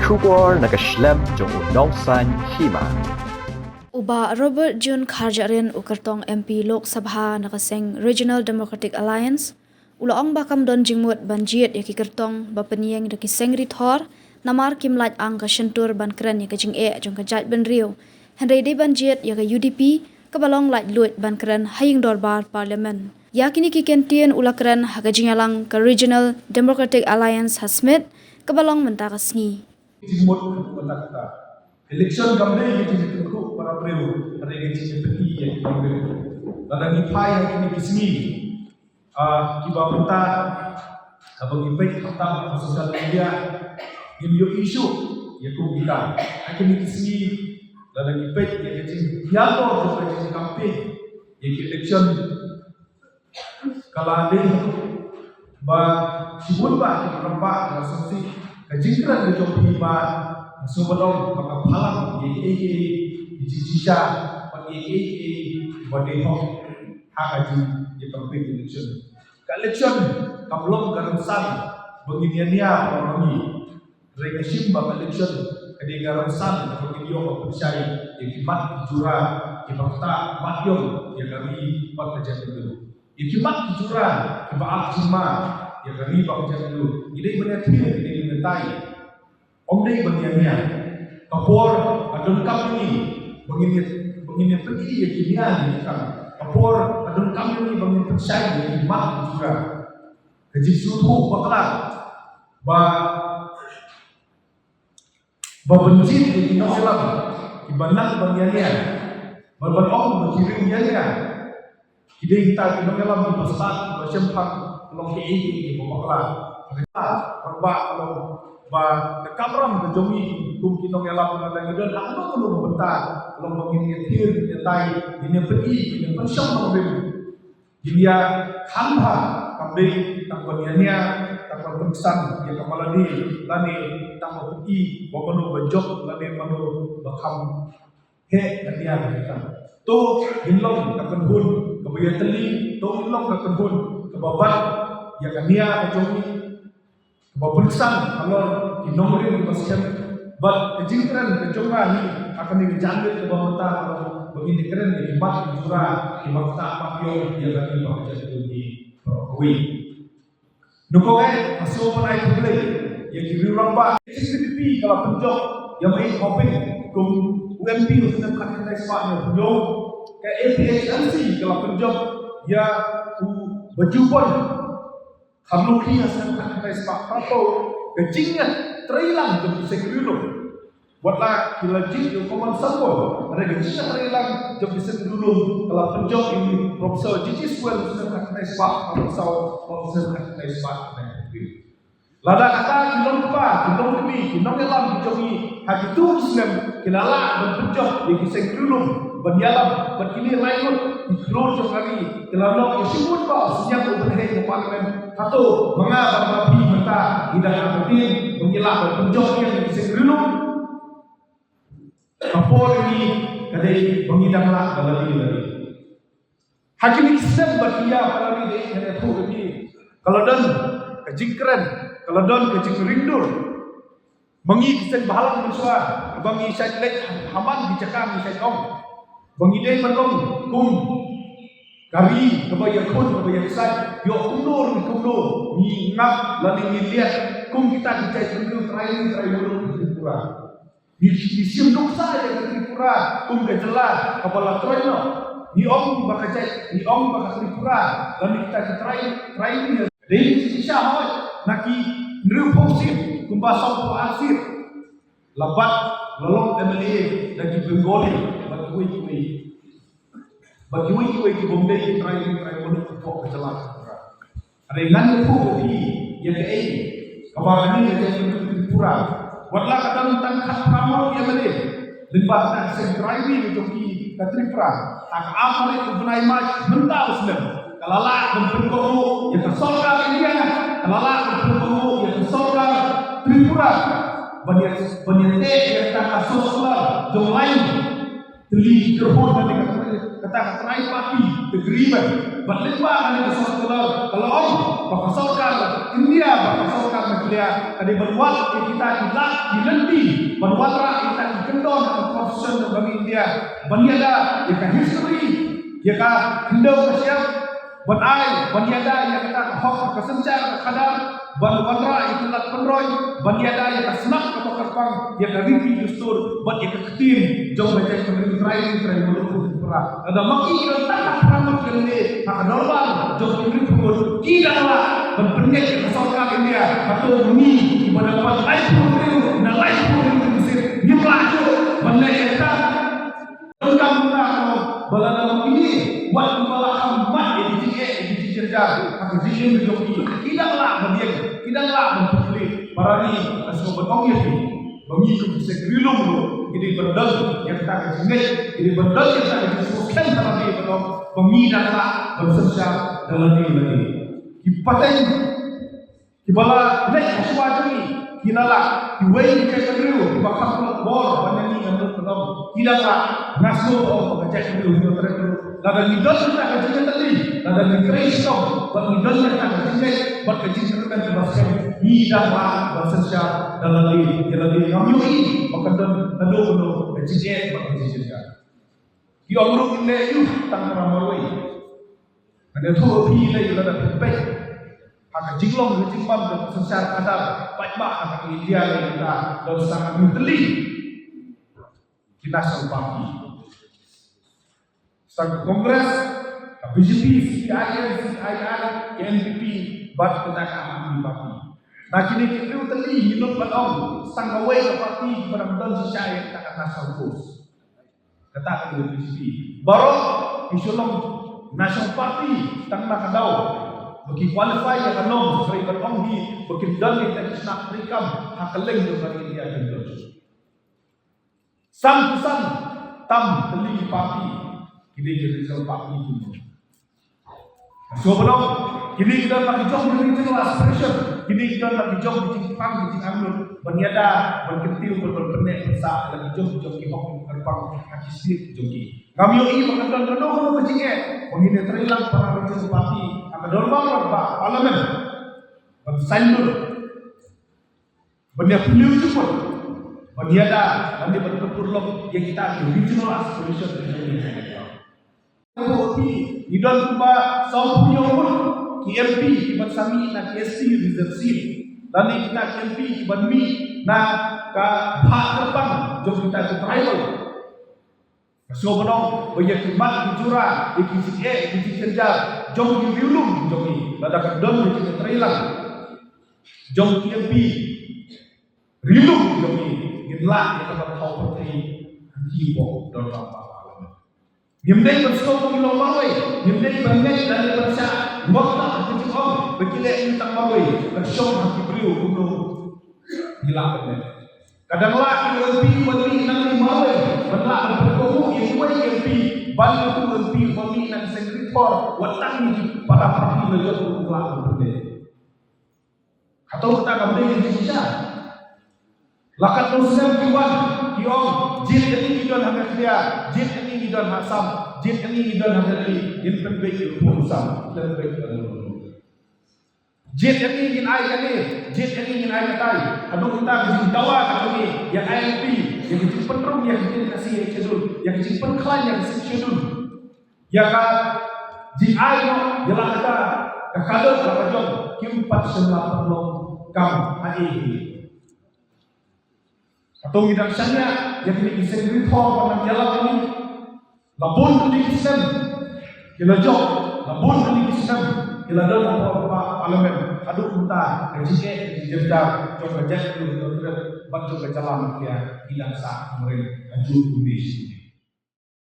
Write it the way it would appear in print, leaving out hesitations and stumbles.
Trubor nakaslem jong unong san hima. Uba Robert Jun Kharjarin ukartong MP Lok Sabha nakaseng Regional Democratic Alliance ulaong bakam don jingmut banjit yaki kertong bapenieng daki seng rithor namar kimlaj ang kasentur ban keren yaka jing jong kajat ban rio Henry de banjit yaka UDP kabalong laj luit ban keren haying dorbar parlimen yakini kikentien ulakren haka jingalang ka Regional Democratic Alliance hasmit kabalong mentakas ngi Jimot kata election gamne yiti ku para preu ada yang jadi peti yang gamne ladang ipai yang kini kismi kiba menta abang ipai kata sosial media yang isu ya ku kita kini kismi ladang ipai yang jadi dialog dengan jadi kampanye yang election kalau ada ba sibut ba nampak asumsi kejingkran di jom hiba sebelum makapalang ye jijija pan ye bodehong hakaji ye campaign election election kablong garamsan benginiania orang regasim bab election kadi garamsan benginiyo percaya ye kimat jura ye bakta matyong ye kami pakajan dulu ye kimat jura ye baak jima ye kami pakajan dulu ini benar tidak ini mentai omdei benginiania kapor adun kami bengini pergi ye kimia ni kan kapor adun kami bengini percaya ye kimat jura keji suhu bakla ba benci di Islam ibanak bagiannya berberong berkirim ya kita kita dalam besar bersempat long ke bakla berba ba kamram kejomi kum kinong elam ngadang idon hakno kuno bentar long bangin yetir nyetai ini pergi ini persyam mabim dia khamha kambe tangkoniannya tangkon pengsan ya kamalani lani tangkon pergi bokono bejok lani manu bakham he dia kita to hinlong takon hun kebayat teli to hinlong takon hun kebabat ya kania kejomi Bapulsan kalau di nomor ini masih but kejingkran kejongga ini akan dijanggit ke bawah kalau begini keren di mat jura di makta papio yang lagi baca di Prowi. Nukoe masuk menaik beli yang kiri ramba SPP kalau penjok yang main koping kum UMP sudah melakukan ekspanya penjok ke APHNC kalau penjok ya bajubon Hamlu kia sangat kena sepak pato kecingnya terilang jom bisa kerulo buatlah kila jing yang koman sambol ada kecingnya terilang jom bisa kerulo kalau penjok ini Profesor Gigi Swell sudah kena sepak Profesor kena sepak lada kata kilong lupa kilong demi kilong elam kijongi hati tu Islam kilala dan penjok yang bisa kerulo berdialam berkini lain Lord Jokari kelalo isibut ba senyap ubenhe ke parlemen satu mengapa babi menta tidak bertin mengilah penjok yang bisa gerulung kapor ini kadai mengidanglah baladi lagi hakim Islam bakia baladi deh kada tu ini kalau don kejingkran kalau don kejingrindur mengi kisen bahalang muswa bangi syaitlek haman dicakam syaitlong bangidai menong kum kari kebayang kesat yo kundur ni ngap lani lihat kum kita dicai dulu terakhir Tripura di sim doksa ya Tripura kum kejelas kepala troino ni om bakacai ni om Tripura lani kita terakhir dari sisa hoi naki nrupopsi kum basau asir labat lolong MLA dan Benggoli bagi wei di Bombay try untuk pok kejelas ada yang nanti di yang ke kabar ini yang Tripura buatlah kata tentang khas kamar yang ada limbah dan sentrali itu di Tripura tak apa itu benai maj mental Islam kalala berpengaruh yang tersorga India kalala berpengaruh yang tersorga Tripura banyak yang tak sosial jom lain Teli terhun nanti kata try party agreement. Berlebah nanti kesal kalau bakasaukan India bakasaukan Malaysia ada berbuat kita hilak dilendi berbuat kita dikendon profession bagi India banyada jika history jika hendau kesiap banyada yang kata hok kesencar kadar bandra itu nak penroy banyada yang senap ke pakang yang ripi justur buat yang ketin jauh baca try melulu perah ada maki dan tak pernah kene hak normal jauh ini pun tidaklah berpenyek kesalahan India atau ni ibadah buat life pun na life pun mesir ni pelaju banyada engkau balana ini buat malah mat di dicerja akan jin joki tidaklah berdiam tidaklah berpikir parani asal bertongil bagi ke segrilum ini berdal yang tak kejingai ini berdal yang tak disebutkan dalam dia betul pemidaklah bersesat dalam diri lagi kipaten kibala naik aswajuni kinalah diwei kekeriu bakal bor banyak yang betul tidaklah nasu mengajak dulu laga idol kita kejingai tadi laga Kristo bagi idol kita kejingai berkejingan berbahasa tidaklah bersesat dalam diri kami makadon nado kejingai berkejingan di orang ini itu tanpa ramai ada tu pilih laga pepek hak jinglong jingbam dan bersesat ada baik-baik hak India kita dan sangat menteli kita sempati sang kongres BJP, CIN, KNPP, bat kita kami parti. Nah kini kita teli minum balong sang away ke parti beramdan CIN tak nasional kos. Kata ke BJP, baru isulong nasional parti tang nakadaw. Bagi qualify yang kanom sebagai beronggi, bagi dalil dan isnak mereka hakaleng dengan India dan Sam pesan tam teli parti. Kini jadi salah parti itu. So belum, kini kita lagi jauh dari jelas pressure. Kini kita lagi jauh di Jepang, di Amrul, berniaga, berketil, berpenek, besar, lagi jauh di Hong Kong, kaki sendiri jogi. Kami ini mengenal kedua berjingga, menghina terilang para rakyat parti, akan dorong berbah parlimen, bersandur, berniaga beliau cepat, berniaga, nanti berkepurlong yang kita regional solution ini. Idol kuba sau punya pun KMP kibat sami na KSC reserve seat dan kita KMP kibat mi na ka hak terbang jom kita ke tribal so benong banyak kibat kujura ikisi kerja jom di biulum jom ni pada kedon di trailang jom KMP rilum jom ni ginlah kita tahu putri hipo dan apa Yamdai berskau ilmu mawai, yamdai berngai dan bersa, waktu aku cakap berkilai tentang mawai, bersyok hati beliau untuk hilang. Kadanglah LP beri nanti mawai, berlah berkomu yang buat LP, balik tu LP beri nanti sekretor, watak ni para parti lejat untuk berbeda. Atau kita kembali di Indonesia, lakat Muslim kiwan, kiong, jin ini idol hampir dia, jin ini idol hasam, jin ini idol hampir dia, jin penbaik berusaha dan baik jin ini jin ay katai, aduh kita jin dawa kami, yang ILP, yang jin penerum, yang jin kasih yang cedul, yang jin penklan yang cedul, yang jin ay no, yang kita kekadal kerajaan, kimpat semua penolong kam AED. Atau tidak sana yang ini isen reform pada jalan ini labun di isen kita jauh labun di isen kita dalam beberapa parlimen aduk kita kejadian dijajah coba jadi untuk bantu berjalan dia tidak sah mereka ajur Indonesia